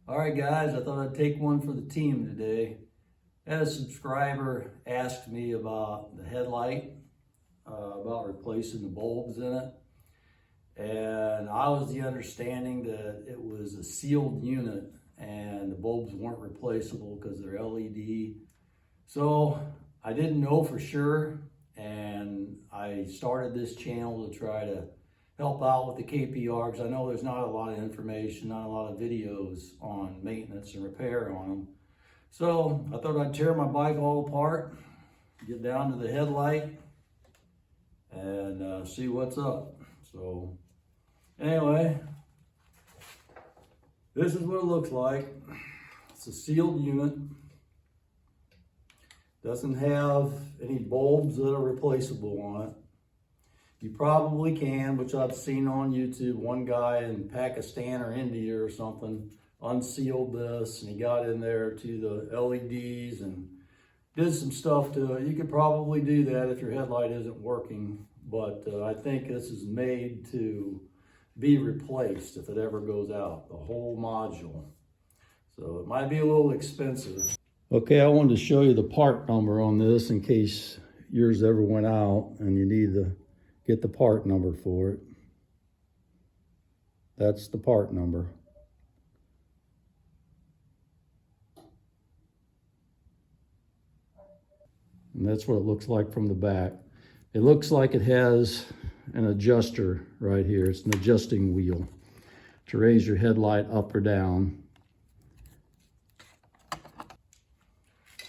All right, guys, I thought I'd take one for the team today. I had a subscriber asked me about the headlight, about replacing the bulbs in it. And I was the understanding that it was a sealed unit and the bulbs weren't replaceable because they're LED. So I didn't know for sure, and I started this channel to try to help out with the KPR, because I know there's not a lot of information, not a lot of videos on maintenance and repair on them. So I thought I'd tear my bike all apart, get down to the headlight, and see what's up. So anyway, this is what it looks like. It's a sealed unit. Doesn't have any bulbs that are replaceable on it. You probably can, which I've seen on YouTube. One guy in Pakistan or India or something unsealed this, and he got in there to the LEDs and did some stuff to it. You could probably do that if your headlight isn't working, but I think this is made to be replaced if it ever goes out, the whole module. So it might be a little expensive. Okay, I wanted to show you the part number on this in case yours ever went out and you need to get the part number for it. That's the part number. And that's what it looks like from the back. It looks like it has an adjuster right here. It's an adjusting wheel to raise your headlight up or down.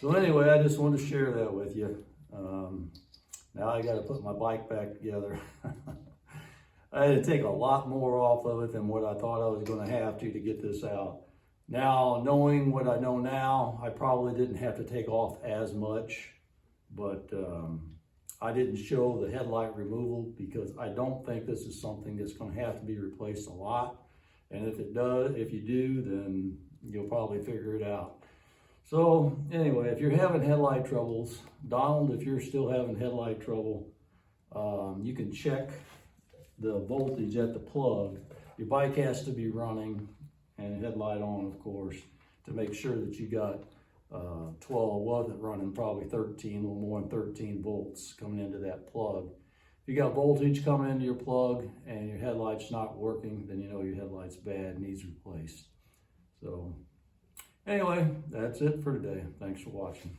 So anyway, I just wanted to share that with you. Now I got to put my bike back together. I had to take a lot more off of it than what I thought I was going to have to get this out. Now, knowing what I know now, I probably didn't have to take off as much, but I didn't show the headlight removal because I don't think this is something that's going to have to be replaced a lot. And if it does, if you do, then you'll probably figure it out. So anyway, if you're having headlight troubles, Donald, if you're still having headlight trouble, you can check the voltage at the plug. Your bike has to be running and headlight on, of course, to make sure that you got 12, wasn't running, probably 13, a little more than 13 volts coming into that plug. If you got voltage coming into your plug and your headlight's not working, then you know your headlight's bad, needs replaced. So anyway, that's it for today. Thanks for watching.